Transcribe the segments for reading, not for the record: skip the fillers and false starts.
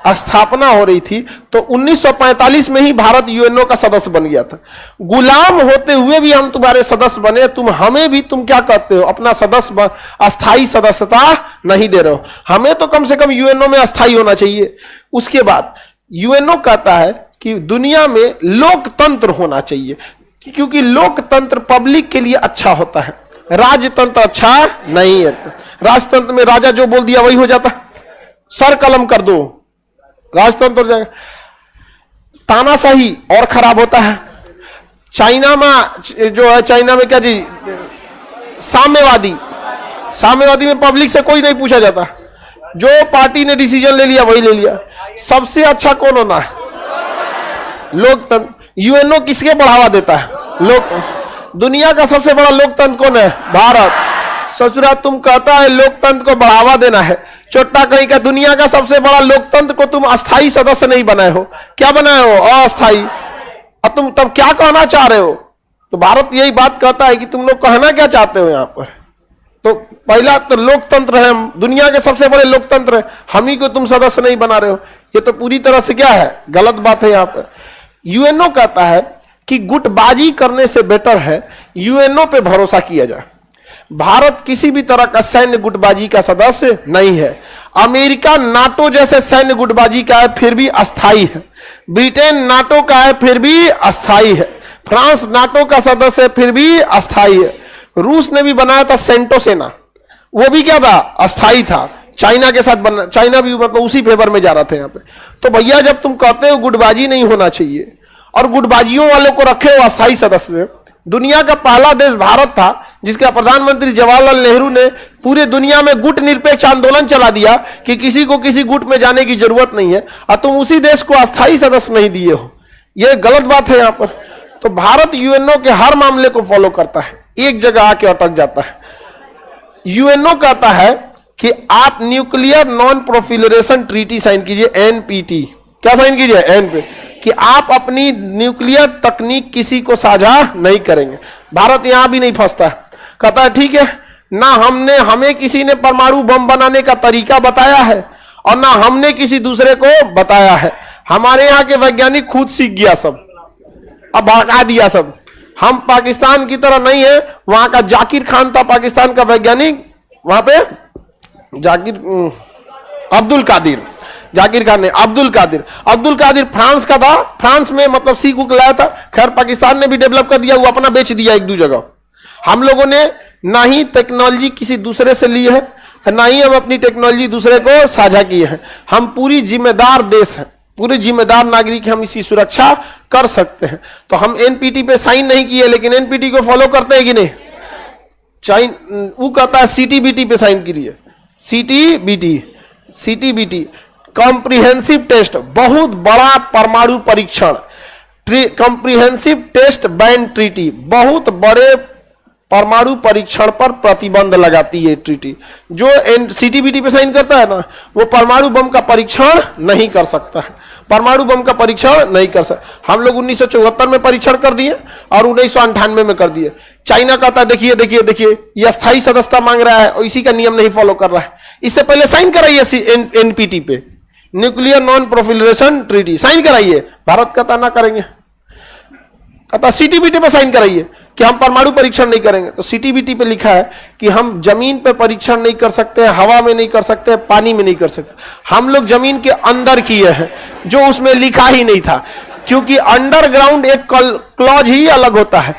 स्थापना हो रही थी, तो 1945 में ही भारत यूएनओ का सदस्य बन गया था। गुलाम होते हुए भी हम तुम्हारे सदस्य बने, तुम हमें भी तुम क्या कहते हो, अपना सदस्य अस्थाई सदस्यता नहीं दे रहे हो। हमें तो कम से कम यूएनओ में अस्थाई होना चाहिए। उसके बाद यूएनओ कहता है कि दुनिया में लोकतंत्र होना चाहिए, क्योंकि लोकतंत्र पब्लिक के लिए अच्छा होता है, राजतंत्र अच्छा नहीं है। राजतंत्र में राजा जो बोल दिया वही हो जाता है, सर कलम कर दो, राजतंत्र हो जाएगा। तानाशाही और खराब होता है। चाइना में जो है, चाइना में क्या जी, साम्यवादी, साम्यवादी में पब्लिक से कोई नहीं पूछा जाता, जो पार्टी ने डिसीजन ले लिया वही ले लिया। सबसे अच्छा कौन होना है, लोकतंत्र। यूएनओ किसके बढ़ावा देता है, लोक। दुनिया का सबसे बड़ा लोकतंत्र कौन है, भारत। ससुरा तुम कहता है लोकतंत्र को बढ़ावा देना है, चोट्टा कहीं का दुनिया का सबसे बड़ा लोकतंत्र को तुम अस्थाई सदस्य नहीं बनाए हो, क्या बनाए हो, अस्थाई। और तुम तब क्या कहना चाह रहे हो, तो भारत यही बात कहता है कि तुम लोग कहना क्या चाहते हो यहां पर। तो पहला तो लोकतंत्र है, दुनिया के सबसे बड़े लोकतंत्र है, हम ही को तुम सदस्य नहीं बना रहे हो, ये तो पूरी तरह से क्या है, गलत बात है। यहां पर यूएनओ कहता है कि गुटबाजी करने से बेटर है यूएनओ पे भरोसा किया जाए। भारत किसी भी तरह का सैन्य गुटबाजी का सदस्य नहीं है। अमेरिका नाटो जैसे सैन्य गुटबाजी का है फिर भी अस्थाई है। ब्रिटेन नाटो का है फिर भी अस्थाई है। फ्रांस नाटो का सदस्य है फिर भी अस्थाई है। रूस ने भी बनाया था सेंटो सेना, वो भी क्या था, अस्थाई था। चाइना के साथ बना, चाइना भी मतलब उसी फेवर में जा रहा था यहाँ पे। तो भैया जब तुम कहते हो गुटबाजी नहीं होना चाहिए और गुटबाजियों वालों को रखे हो अस्थाई सदस्य में, दुनिया का पहला देश भारत था जिसका प्रधानमंत्री जवाहरलाल नेहरू ने पूरे दुनिया में गुट निरपेक्ष आंदोलन चला दिया कि किसी को किसी गुट में जाने की जरूरत नहीं है, और तुम उसी देश को अस्थाई सदस्य नहीं दिए हो, यह गलत बात है यहां पर। तो भारत यूएनओ के हर मामले को फॉलो करता है, एक जगह आके अटक जाता है। यूएनओ कहता है कि आप न्यूक्लियर नॉन प्रोफिलरेशन ट्रीटी साइन कीजिए, एनपीटी। क्या साइन कीजिए, एनपीटी, कि आप अपनी न्यूक्लियर तकनीक किसी को साझा नहीं करेंगे। भारत यहां भी नहीं फंसता, कहता है ठीक है ना, हमें किसी ने परमाणु बम बनाने का तरीका बताया है और ना हमने किसी दूसरे को बताया है, हमारे यहां के वैज्ञानिक खुद सीख गया सब, अब भड़का दिया सब। हम पाकिस्तान की तरह नहीं है, वहां का जाकिर खान था पाकिस्तान का वैज्ञानिक, वहां पे अब्दुल कादिर, जाकिर खान ने अब्दुल कादिर फ्रांस का था, फ्रांस में मतलब सीख लाया था। खैर पाकिस्तान ने भी डेवलप कर दिया, वो अपना बेच दिया एक दो जगह। हम लोगों ने ना ही टेक्नोलॉजी किसी दूसरे से ली है, ना ही हम अपनी टेक्नोलॉजी दूसरे को साझा किए हैं। हम पूरी जिम्मेदार देश हैं, पूरे जिम्मेदार नागरिक, हम इसकी सुरक्षा कर सकते हैं। तो हम एनपीटी पे साइन नहीं किए, लेकिन एनपीटी को फॉलो करते हैं कि नहीं। वो कहता है सीटीबीटी पे साइन कीजिए, सीटीबीटी कॉम्प्रिहेंसिव टेस्ट, बहुत बड़ा परमाणु परीक्षण, कॉम्प्रिहेंसिव टेस्ट बैन ट्रीटी, बहुत बड़े परमाणु परीक्षण पर प्रतिबंध लगाती है ट्रीटी। जो सीटीबीटी पे साइन करता है ना, वो परमाणु बम का परीक्षण नहीं कर सकता है, परमाणु बम का परीक्षण नहीं कर सकता। हम लोग 1974 में परीक्षण कर दिए और 1998 में कर दिए। चाइना कहता है देखिए देखिए देखिए, ये अस्थाई सदस्यता मांग रहा है और इसी का नियम नहीं फॉलो कर रहा है, इससे पहले साइन कराइए एनपीटी पे, न्यूक्लियर नॉन प्रोफिलरेशन ट्रीटी, साइन कराइए। भारत कहता ना करेंगे, कहता सीटीबीटी पे साइन कराइए कि हम परमाणु परीक्षण नहीं करेंगे। तो सीटीबीटी पे लिखा है कि हम जमीन पे परीक्षण नहीं कर सकते, हवा में नहीं कर सकते, पानी में नहीं कर सकते। हम लोग जमीन के अंदर किए हैं, जो उसमें लिखा ही नहीं था, क्योंकि अंडरग्राउंड एक क्लॉज ही अलग होता है,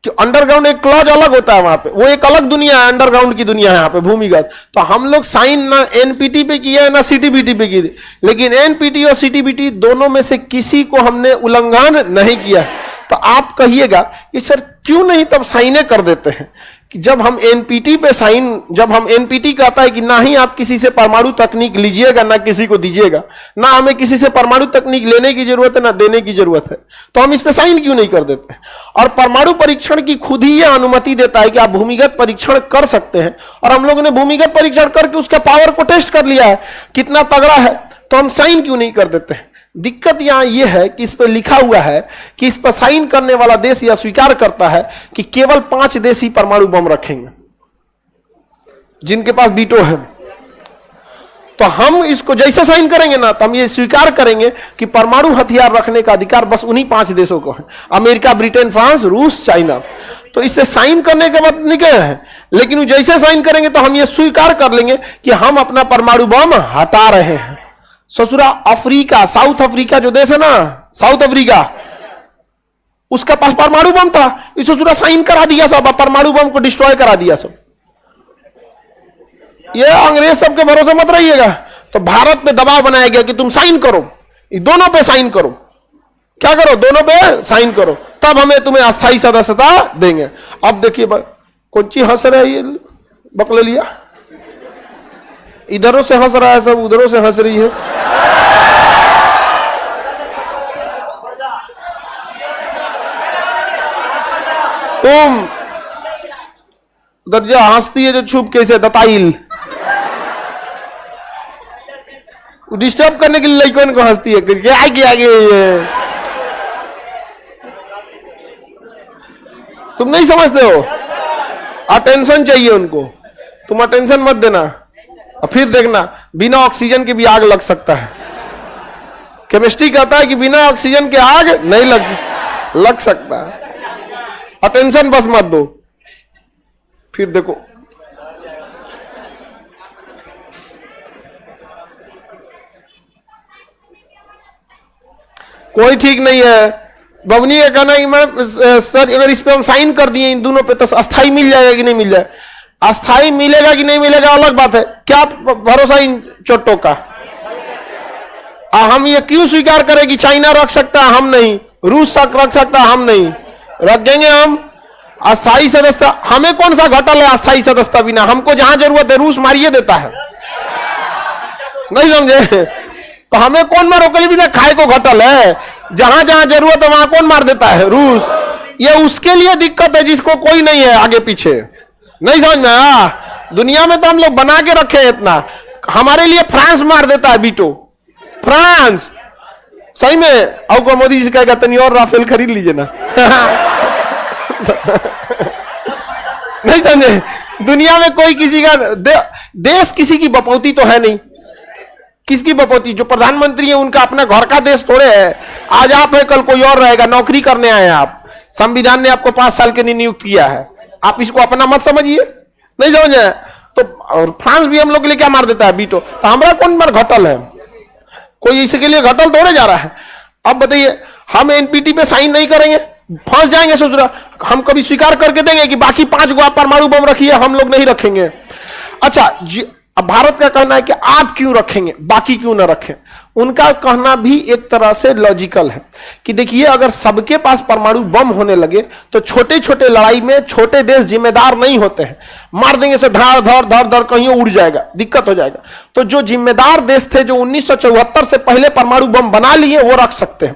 जो अंडरग्राउंड एक क्लॉज अलग होता है, वहां पे वो एक अलग दुनिया है, अंडरग्राउंड की दुनिया है यहाँ पे भूमिगत। तो हम लोग साइन ना एनपीटी पे किया है ना सीटीबीटी पे किए, लेकिन एनपीटी और सीटीबीटी दोनों में से किसी को हमने उल्लंघन नहीं किया। तो आप कहिएगा कि सर क्यों नहीं तब साइने कर देते हैं, कि जब हम एनपीटी पे साइन, जब हम एनपीटी कहता है कि ना ही आप किसी से परमाणु तकनीक लीजिएगा ना किसी को दीजिएगा, ना हमें किसी से परमाणु तकनीक लेने की जरूरत है ना देने की जरूरत है, तो हम इस पे साइन क्यों नहीं कर देते। और परमाणु परीक्षण की खुद ही यह अनुमति देता है कि आप भूमिगत परीक्षण कर सकते हैं, और हम लोगों ने भूमिगत परीक्षण करके उसके पावर को टेस्ट कर लिया है कितना तगड़ा है, तो हम साइन क्यों नहीं कर देते हैं। दिक्कत यहां यह है कि इस पर लिखा हुआ है कि इस पर साइन करने वाला देश यह स्वीकार करता है कि केवल 5 देश ही परमाणु बम रखेंगे जिनके पास वीटो है। तो हम इसको जैसे साइन करेंगे ना, तो हम ये स्वीकार करेंगे कि परमाणु हथियार रखने का अधिकार बस उन्हीं 5 देशों को है, अमेरिका, ब्रिटेन, फ्रांस, रूस, चाइना। तो इससे साइन करने के बाद निकले हैं, लेकिन वो जैसे साइन करेंगे तो हम ये स्वीकार कर लेंगे कि हम अपना परमाणु बम हटा रहे हैं। ससुरा अफ्रीका, साउथ अफ्रीका जो देश है ना, साउथ अफ्रीका, उसका पास परमाणु बम था, इस ससुरा साइन करा दिया सब, परमाणु बम को डिस्ट्रॉय करा दिया सब। ये अंग्रेज सबके भरोसे मत रहिएगा। तो भारत पे दबाव बनाया गया कि तुम साइन करो, दोनों पे साइन करो। क्या करो? दोनों पे साइन करो, तब हमें तुम्हें अस्थायी सदस्यता देंगे। अब देखिए कौन ची हंस रहा है, ये बकले लिया, इधरों से हंस रहा है सब, उधरों से हंस रही है। तुम दर्जा हंसती है जो छुप कैसे दताइल, डिस्टर्ब करने के लिए लड़कों को हंसती है, क्या आगे तुम नहीं समझते हो, अटेंशन चाहिए उनको, तुम अटेंशन मत देना। और फिर देखना बिना ऑक्सीजन के भी आग लग सकता है। केमिस्ट्री कहता है कि बिना ऑक्सीजन के आग नहीं लग सकता है। अटेंशन बस मत दो। फिर देखो कोई ठीक नहीं है। बबनी का कहना है कि मैं सर अगर इस पे हम साइन कर दिए इन दोनों पे तो अस्थाई मिल जाएगा कि नहीं मिल जाए। अस्थाई मिलेगा कि नहीं मिलेगा अलग बात है, क्या भरोसा इन चोटों का। हम ये क्यों स्वीकार करें कि चाइना रख सकता है हम नहीं, रूस रख सकता है हम नहीं, रख देंगे हम अस्थाई सदस्यता। हमें कौन सा घटल है अस्थाई सदस्यता बिना, हमको जहां जरूरत है रूस मारिए देता है, नहीं समझे। तो हमें कौन मारो कहीं भी ना, खाए को घटल है, जहां जहां जरूरत है वहां कौन मार देता है, रूस। ये उसके लिए दिक्कत है जिसको कोई नहीं है आगे पीछे, नहीं समझ में। दुनिया में तो हम लोग बना के रखे हैं इतना, हमारे लिए फ्रांस मार देता है बीटो, फ्रांस सही में। और मोदी जी से कहेगा तनी और राफेल खरीद लीजिए ना। नहीं समझे, दुनिया में कोई किसी का देश किसी की बपौती तो है नहीं। किसकी बपौती? जो प्रधानमंत्री है उनका अपना घर का देश थोड़े है। आज आप है कल कोई और रहेगा, नौकरी करने आए आप, संविधान ने आपको 5 साल के लिए नियुक्त किया है, आप इसको अपना मत समझिए, नहीं समझे। तो और फ्रांस भी हम लोग के लिए क्या मार देता है बीटो, तो हमारा कौन मार घटल है, कोई इसके लिए घटल थोड़े जा रहा है। अब बताइए हम एनपीटी पे साइन नहीं करेंगे, फंस जाएंगे। सोच रहा हम कभी स्वीकार करके देंगे कि बाकी 5 गो आप परमाणु बम रखिए, हम लोग नहीं रखेंगे। अच्छा अब भारत का कहना है कि आप क्यों रखेंगे, बाकी क्यों ना रखें। उनका कहना भी एक तरह से लॉजिकल है कि देखिए अगर सबके पास परमाणु बम होने लगे तो छोटे छोटे लड़ाई में छोटे देश जिम्मेदार नहीं होते हैं, मार देंगे से धार धर धर धर कहीं उड़ जाएगा, दिक्कत हो जाएगा। तो जो जिम्मेदार देश थे जो 1974 से पहले परमाणु बम बना लिए वो रख सकते हैं।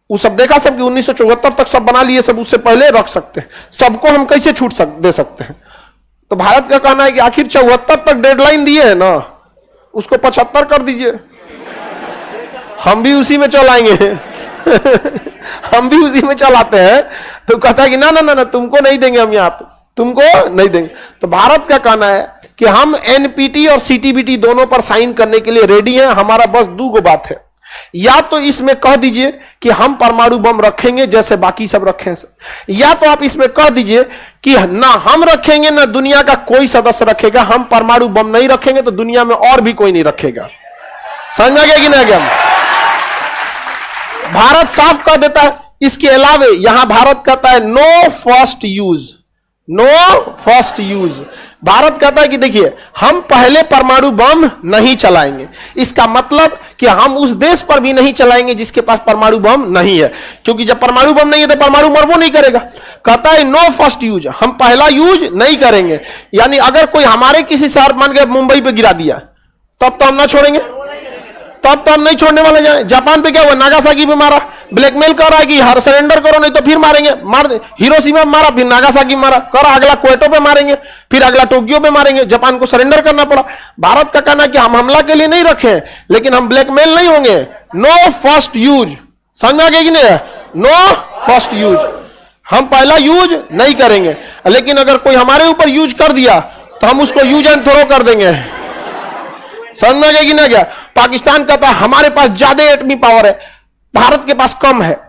वो सब देखा सब कि 1974 तक सब बना लिए, सब उससे पहले रख सकते हैं। सबको हम कैसे छूट दे सकते हैं। तो भारत का कहना है कि आखिर 74 तक डेडलाइन दिए है ना, उसको 75 कर दीजिए, हम भी उसी में चल आएंगे। हम भी उसी में चल आते हैं। तो कहता है कि ना ना ना ना तुमको नहीं देंगे हम, यहाँ पे तुमको नहीं देंगे। तो भारत का कहना है कि हम एनपीटी और सीटीबीटी दोनों पर साइन करने के लिए रेडी हैं। हमारा बस 2 बात है, या तो इसमें कह दीजिए कि हम परमाणु बम रखेंगे जैसे बाकी सब रखें, या तो आप इसमें कह दीजिए कि ना हम रखेंगे ना दुनिया का कोई सदस्य रखेगा, हम परमाणु बम नहीं रखेंगे तो दुनिया में और भी कोई नहीं रखेगा। समझ में गया कि नहीं गया? भारत साफ कह देता है। इसके अलावा यहां भारत कहता है no first use, no first use. Bharat कहता है कि देखिए हम पहले परमाणु बम नहीं चलाएंगे, इसका मतलब कि हम उस देश पर भी नहीं चलाएंगे जिसके पास परमाणु बम नहीं है, क्योंकि जब परमाणु बम नहीं है तो परमाणु मरबो नहीं करेगा। कहता है नो फर्स्ट यूज, हम पहला यूज नहीं करेंगे। यानी अगर कोई हमारे किसी शहर मान के मुंबई पे गिरा दिया तब तो हम ना छोड़ेंगे, तब तो हम नहीं छोड़ने वाले। जाए जापान पे क्या हुआ, नागासाकी पे मारा, ब्लैकमेल कर रहा है कि हर सरेंडर करो नहीं तो फिर मारेंगे, मार हिरोशिमा मारा, फिर नागासाकी मारा, कर अगला क्वेटो पे मारेंगे, फिर अगला टोक्यो पे मारेंगे। जापान को सरेंडर करना पड़ा। भारत का कहना कि हम हमला के लिए नहीं रखे, लेकिन हम ब्लैकमेल नहीं होंगे। नो फर्स्ट यूज, समझ में आ गया कि नहीं? नो फर्स्ट यूज, हम पहला यूज नहीं करेंगे, लेकिन अगर कोई हमारे ऊपर यूज कर दिया तो हम उसको यूज एंड थ्रो कर देंगे। समझ में आ गया कि ना? क्या पाकिस्तान कहता है हमारे पास ज्यादा एटमी पावर है, भारत के पास कम है।